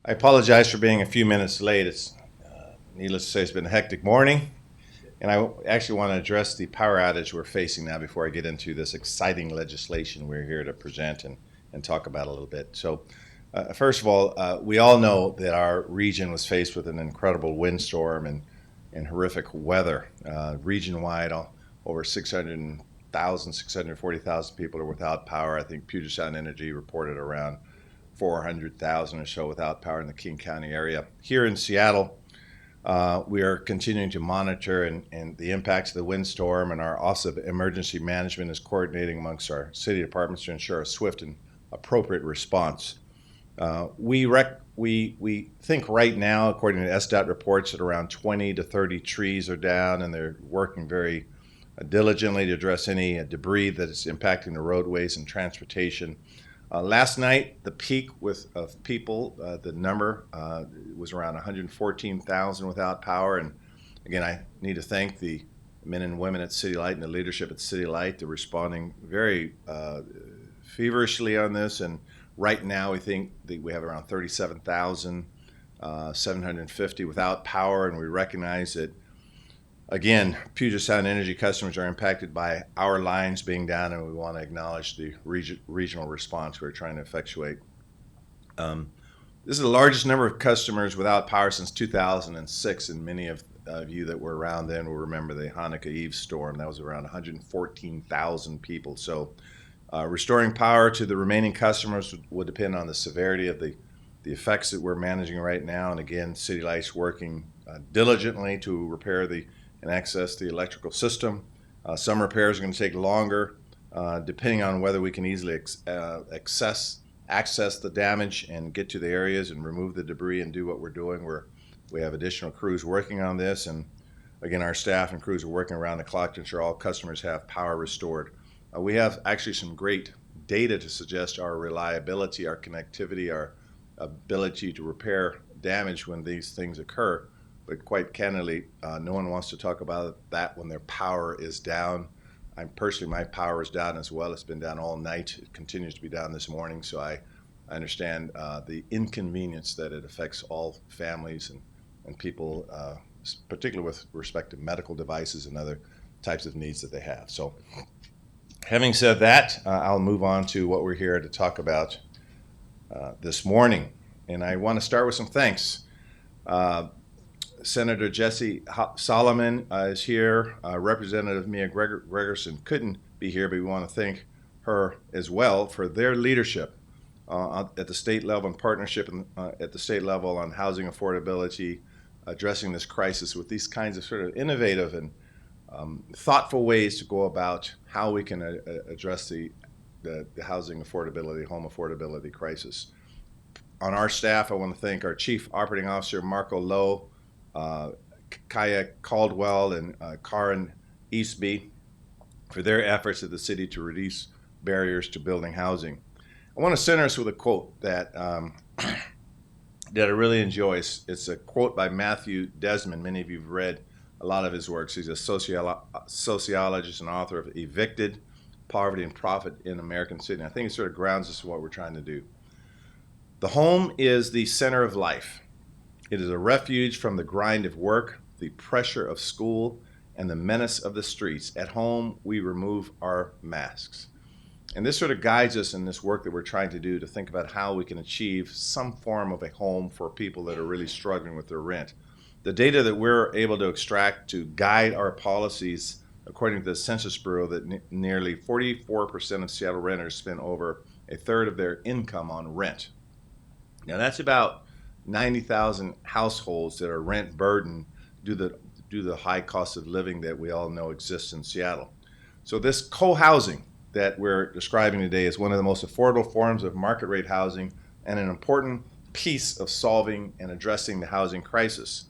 I apologize for being a few minutes late. It's needless to say, it's been a hectic morning, and I actually want to address the power outage we're facing now before I get into this exciting legislation we're here to present and talk about a little bit. So, first of all, we all know that our region was faced with an incredible windstorm and horrific weather. Region-wide, over 640,000 people are without power. I think Puget Sound Energy reported around 400,000 or so without power in the King County area. Here in Seattle, we are continuing to monitor and the impacts of the windstorm, and our Office of Emergency Management is coordinating amongst our city departments to ensure a swift and appropriate response. We think right now, according to SDOT reports, that around 20 to 30 trees are down, and they're working very diligently to address any debris that is impacting the roadways and transportation. Last night, the peak of people, the number was around 114,000 without power. And again, I need to thank the men and women at City Light and the leadership at City Light. They're responding very feverishly on this. And right now, we think that we have around 37,750 without power. And we recognize that, again, Puget Sound Energy customers are impacted by our lines being down, and we want to acknowledge the regional response we're trying to effectuate. This is the largest number of customers without power since 2006, and many of you that were around then will remember the Hanukkah Eve storm. That was around 114,000 people. So restoring power to the remaining customers would depend on the severity of the effects that we're managing right now. And again, City Light's working diligently to repair and access the electrical system. Some repairs are going to take longer, depending on whether we can easily access the damage and get to the areas and remove the debris and do what we're doing. We have additional crews working on this, and again, our staff and crews are working around the clock to ensure all customers have power restored. We have actually some great data to suggest our reliability, our connectivity, our ability to repair damage when these things occur. But quite candidly, no one wants to talk about that when their power is down. My power is down as well. It's been down all night. It continues to be down this morning. So I understand the inconvenience that it affects all families and people, particularly with respect to medical devices and other types of needs that they have. So having said that, I'll move on to what we're here to talk about this morning. And I want to start with some thanks. Senator Jesse Saloman is here. Representative Mia Gregerson couldn't be here, but we want to thank her as well for their leadership at the state level and partnership at the state level on housing affordability, addressing this crisis with these kinds of sort of innovative and thoughtful ways to go about how we can address the housing affordability, home affordability crisis. On our staff, I want to thank our Chief Operating Officer, Marco Lowe, Kaya Caldwell, and Karen Eastby for their efforts at the city to reduce barriers to building housing. I want to center us with a quote that that I really enjoy. It's a quote by Matthew Desmond. Many of you have read a lot of his works. He's a sociologist and author of Evicted, Poverty and Profit in American City. And I think it sort of grounds us in what we're trying to do. The home is the center of life. It is a refuge from the grind of work, the pressure of school, and the menace of the streets. At home, we remove our masks. And this sort of guides us in this work that we're trying to do to think about how we can achieve some form of a home for people that are really struggling with their rent. The data that we're able to extract to guide our policies, according to the Census Bureau, that nearly 44% of Seattle renters spend over a third of their income on rent. Now that's about 90,000 households that are rent burdened due to the high cost of living that we all know exists in Seattle. So this co-housing that we're describing today is one of the most affordable forms of market rate housing and an important piece of solving and addressing the housing crisis.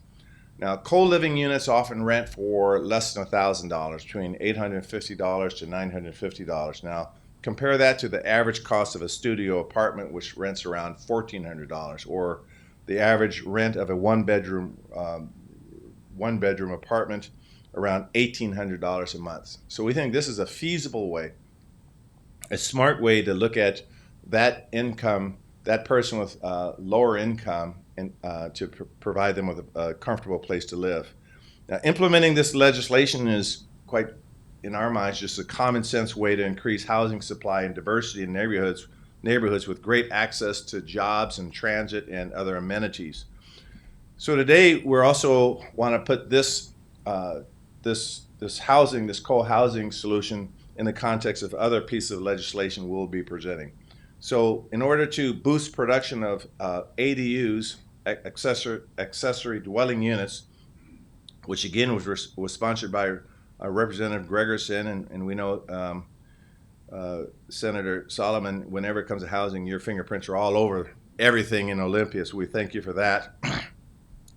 Now, co-living units often rent for less than $1,000, between $850 to $950. Now, compare that to the average cost of a studio apartment, which rents around $1,400, or the average rent of a one-bedroom apartment around $1,800 a month. So we think this is a feasible way, a smart way to look at that income that person with lower income and to provide them with a comfortable place to live. Now, implementing this legislation is quite, in our minds, just a common sense way to increase housing supply and diversity in neighborhoods with great access to jobs and transit and other amenities. So today we're also want to put this co-housing solution in the context of other pieces of legislation we'll be presenting. So in order to boost production of ADUs, accessory dwelling units, which again was sponsored by Representative Gregerson, and we know Senator Saloman, whenever it comes to housing, your fingerprints are all over everything in Olympia, so we thank you for that.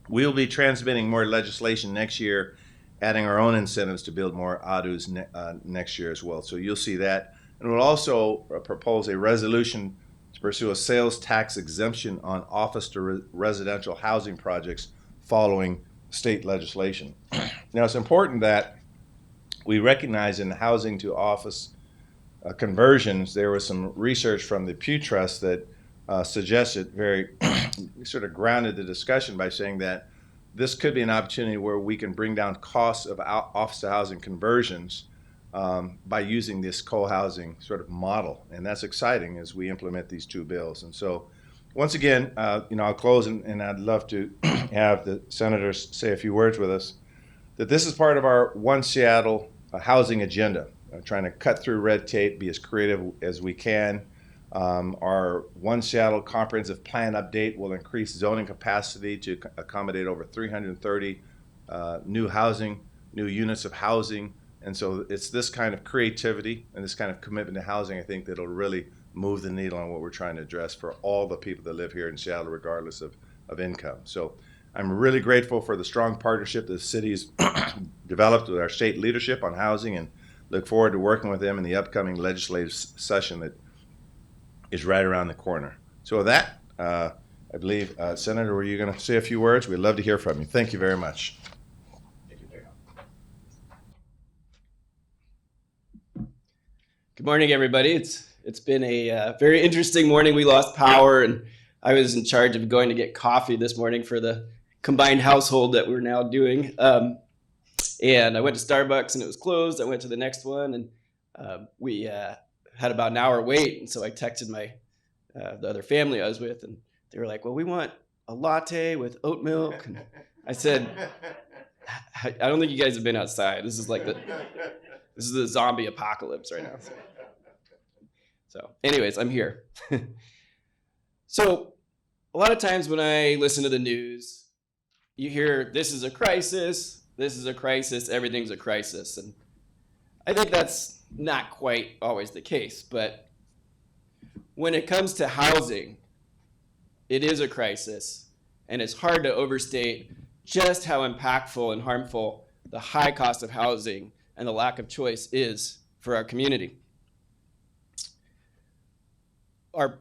We'll be transmitting more legislation next year, adding our own incentives to build more ADUs next year as well. So you'll see that. And we'll also propose a resolution to pursue a sales tax exemption on office to residential housing projects following state legislation. Now, it's important that we recognize in housing to office conversions, there was some research from the Pew Trust that suggested very sort of grounded the discussion by saying that this could be an opportunity where we can bring down costs of office to housing conversions by using this co-housing sort of model. And that's exciting as we implement these two bills. And so once again, I'll close and I'd love to have the senators say a few words with us, that this is part of our One Seattle housing agenda, trying to cut through red tape, be as creative as we can. Our One Seattle comprehensive plan update will increase zoning capacity to accommodate over 330 new units of housing. And so it's this kind of creativity and this kind of commitment to housing, I think, that'll really move the needle on what we're trying to address for all the people that live here in Seattle, regardless of income. So I'm really grateful for the strong partnership the city's developed with our state leadership on housing, and look forward to working with them in the upcoming legislative session that is right around the corner. So with that, I believe, Senator, were you going to say a few words? We'd love to hear from you. Thank you very much. Good morning, everybody. It's been a very interesting morning. We lost power, and I was in charge of going to get coffee this morning for the combined household that we're now doing. And I went to Starbucks and it was closed. I went to the next one, and we had about an hour wait. And so I texted the other family I was with, and they were like, "Well, we want a latte with oat milk." And I said, "I don't think you guys have been outside. This is the zombie apocalypse right now." So anyways, I'm here. So a lot of times when I listen to the news, you hear, this is a crisis, everything's a crisis. And I think that's not quite always the case. But when it comes to housing, it is a crisis. And it's hard to overstate just how impactful and harmful the high cost of housing and the lack of choice is for our community.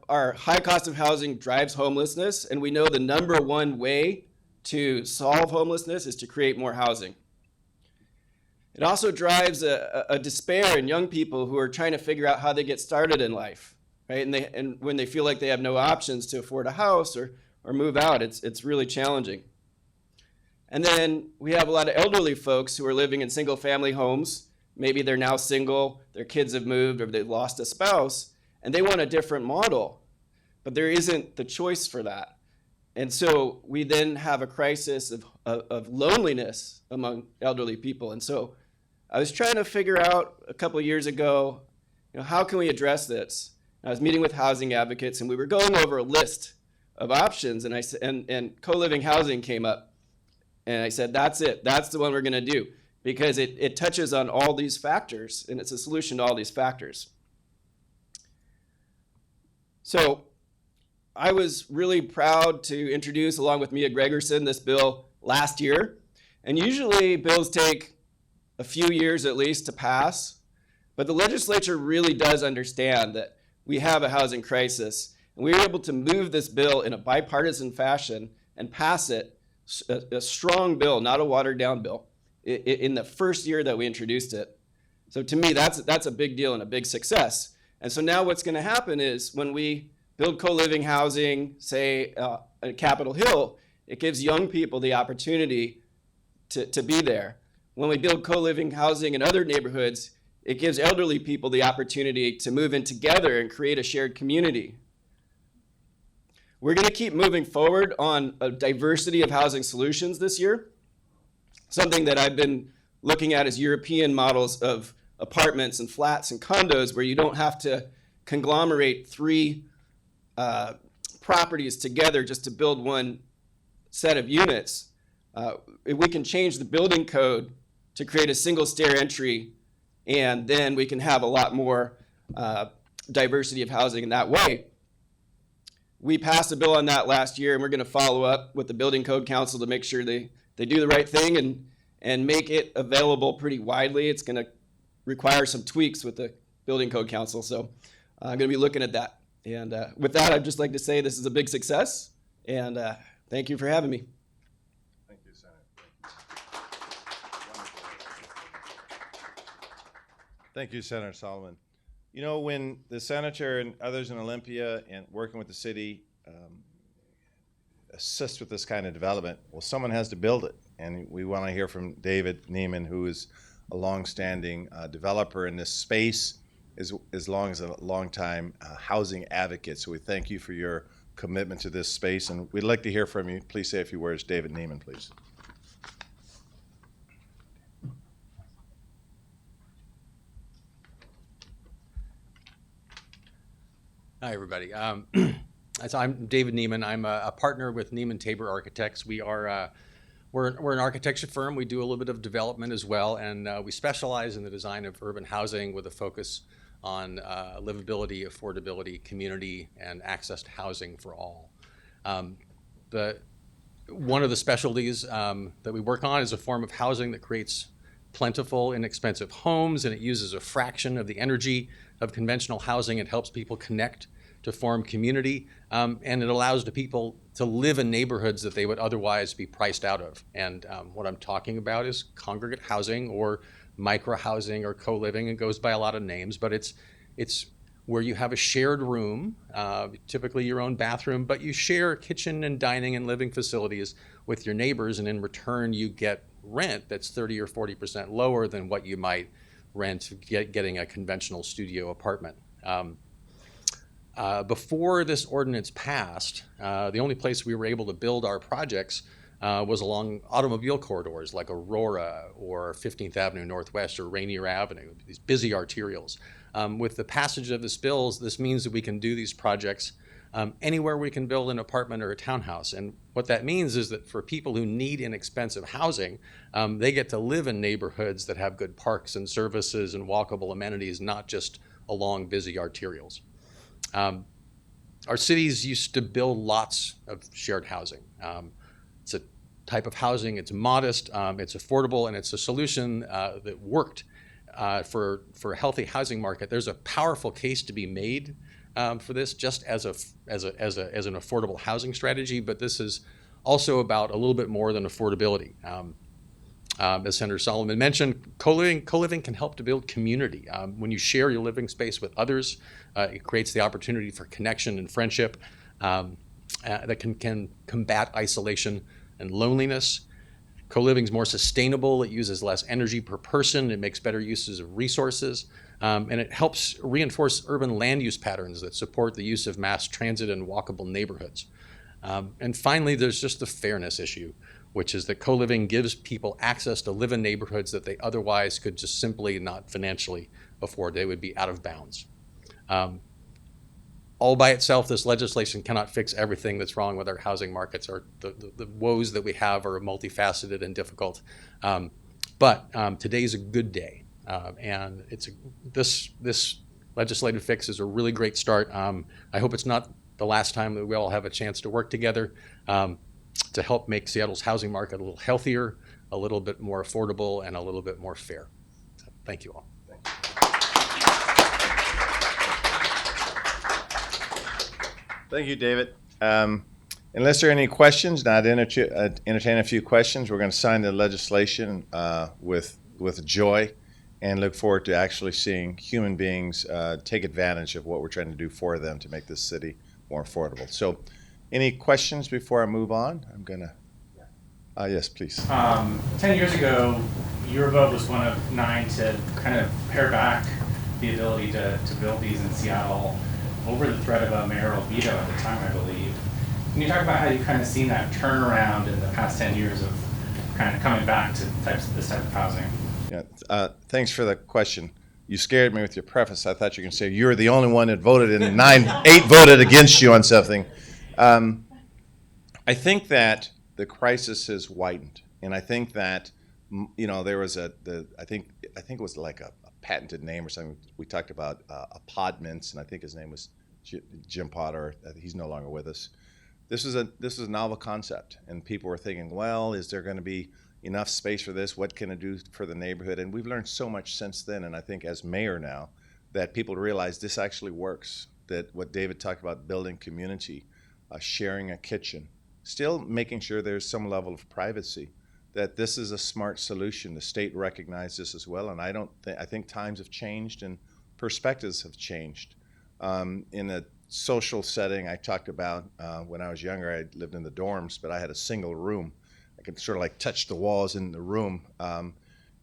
Our high cost of housing drives homelessness, and we know the number one way to solve homelessness is to create more housing. It also drives a despair in young people who are trying to figure out how they get started in life, right? And when they feel like they have no options to afford a house or move out, it's really challenging. And then we have a lot of elderly folks who are living in single family homes. Maybe they're now single, their kids have moved, or they've lost a spouse, and they want a different model, but there isn't the choice for that. And so we then have a crisis of loneliness among elderly people. And so I was trying to figure out a couple of years ago, how can we address this? I was meeting with housing advocates, and we were going over a list of options, and co-living housing came up. And I said, that's it. That's the one we're going to do, because it touches on all these factors, and it's a solution to all these factors. So I was really proud to introduce, along with Mia Gregerson, this bill last year. And usually bills take a few years at least to pass, but the legislature really does understand that we have a housing crisis, and we were able to move this bill in a bipartisan fashion and pass it, a strong bill, not a watered down bill, in the first year that we introduced it. So to me, that's a big deal and a big success. And so now what's going to happen is when we build co-living housing, say at Capitol Hill, it gives young people the opportunity to be there. When we build co-living housing in other neighborhoods, it gives elderly people the opportunity to move in together and create a shared community. We're going to keep moving forward on a diversity of housing solutions this year. Something that I've been looking at is European models of apartments and flats and condos where you don't have to conglomerate three properties together just to build one set of units. If we can change the building code to create a single stair entry, and then we can have a lot more diversity of housing in that way. We passed a bill on that last year, and we're going to follow up with the Building Code Council to make sure they do the right thing and make it available pretty widely. It's going to require some tweaks with the Building Code Council, so I'm going to be looking at that. And with that, I'd just like to say this is a big success, and thank you for having me. Thank you, Senator. Thank you, Senator Saloman. You know, when the senator and others in Olympia and working with the city assist with this kind of development, well, someone has to build it. And we want to hear from David Neiman, who is a long-standing developer in this space, as long as a long-time housing advocate. So we thank you for your commitment to this space, and we'd like to hear from you. Please say a few words. David Neiman, please. Hi, everybody. So I'm David Neiman. I'm a partner with Neiman Tabor Architects. We're an architecture firm. We do a little bit of development as well, and we specialize in the design of urban housing with a focus on livability, affordability, community, and access to housing for all. One of the specialties that we work on is a form of housing that creates plentiful, inexpensive homes, and it uses a fraction of the energy of conventional housing. It helps people connect to form community, and it allows the people to live in neighborhoods that they would otherwise be priced out of. And what I'm talking about is congregate housing or micro-housing or co-living. It goes by a lot of names, but it's where you have a shared room, typically your own bathroom, but you share kitchen and dining and living facilities with your neighbors, and in return you get rent that's 30 or 40% lower than what you might rent getting a conventional studio apartment. Before this ordinance passed, the only place we were able to build our projects was along automobile corridors like Aurora or 15th Avenue Northwest or Rainier Avenue, these busy arterials. With the passage of this bill, this means that we can do these projects anywhere we can build an apartment or a townhouse. And what that means is that for people who need inexpensive housing, they get to live in neighborhoods that have good parks and services and walkable amenities, not just along busy arterials. Our cities used to build lots of shared housing. It's a type of housing, it's modest, it's affordable, and it's a solution that worked for a healthy housing market. There's a powerful case to be made for this just as an affordable housing strategy, but this is also about a little bit more than affordability. As Senator Saloman mentioned, co-living can help to build community. When you share your living space with others, it creates the opportunity for connection and friendship that can combat isolation and loneliness. Co-living is more sustainable. It uses less energy per person. It makes better uses of resources. And it helps reinforce urban land use patterns that support the use of mass transit and walkable neighborhoods. And finally, there's just the fairness issue, which is that co-living gives people access to live in neighborhoods that they otherwise could just simply not financially afford. They would be out of bounds. All by itself, this legislation cannot fix everything that's wrong with our housing markets, or the woes that we have are multifaceted and difficult. But today's a good day, and this legislative fix is a really great start. I hope it's not the last time that we all have a chance to work together to help make Seattle's housing market a little healthier, a little bit more affordable, and a little bit more fair. So, thank you all. Thank you, David. Unless there are any questions, now I'd entertain a few questions. We're going to sign the legislation with joy and look forward to actually seeing human beings take advantage of what we're trying to do for them to make this city more affordable. So, any questions before I move on? I'm gonna. Yes, please. 10 years ago, your vote was one of 9 to kind of pare back the ability to build these in Seattle over the threat of a mayoral veto at the time, I believe. Can you talk about how you've kind of seen that turnaround in the past 10 years of kind of coming back to this type of housing? Yeah, thanks for the question. You scared me with your preface. I thought you were going to say you were the only one that voted and 8 voted against you on something. I think that the crisis has widened, and I think that there was I think it was like a patented name or something. We talked about a Podmints, and I think his name was Jim Potter. He's no longer with us. This is a novel concept, and people were thinking, well, is there going to be enough space for this? What can it do for the neighborhood? And we've learned so much since then, and I think as mayor now, that people realize this actually works, that what David talked about, building community, sharing a kitchen, still making sure there's some level of privacy, that this is a smart solution. The state recognized this as well, and I think times have changed and perspectives have changed. In a social setting, I talked about when I was younger, I lived in the dorms, but I had a single room. I could sort of like touch the walls in the room.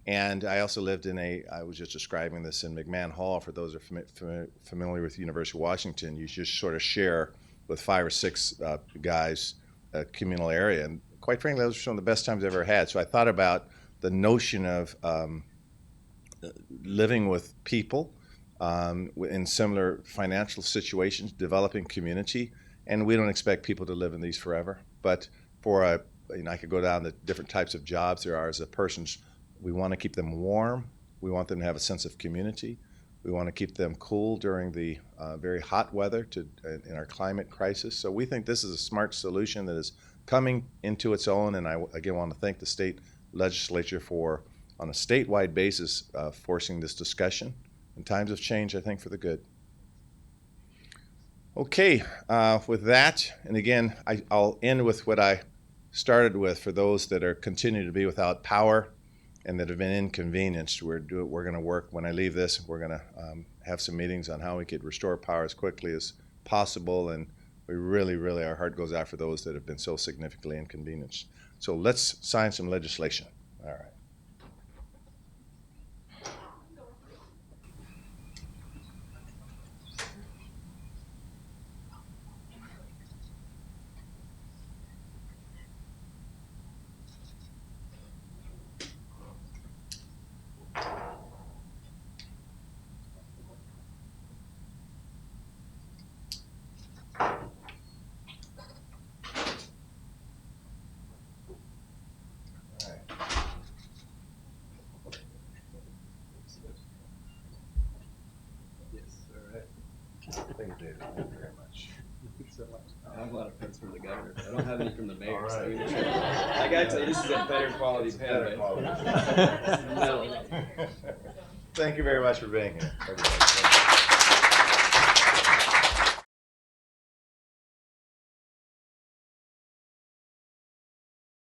And I also lived I was just describing this in McMahon Hall. For those who are familiar with the University of Washington, you just sort of share with 5 or 6 guys a communal area. And quite frankly, those were some of the best times I've ever had. So I thought about the notion of living with people in similar financial situations, developing community. And we don't expect people to live in these forever. But I could go down the different types of jobs there are as a person's. We want to keep them warm. We want them to have a sense of community. We want to keep them cool during the very hot weather in our climate crisis. So we think this is a smart solution that is coming into its own. And I, again, want to thank the state legislature for, on a statewide basis, forcing this discussion. And times have changed, I think, for the good. Okay, with that, and again, I'll end with what I started with for those that are continuing to be without power and that have been inconvenienced. We're going to work, when I leave this, we're going to have some meetings on how we could restore power as quickly as possible, and we really, really, our heart goes out for those that have been so significantly inconvenienced. So let's sign some legislation. All right. Thank you, David. Thank you very much. I have a lot of pens from the governor. I don't have any from the mayor. All right. So I gotta tell you, this is a better quality pen. Better quality. No. Thank you very much for being here, everybody.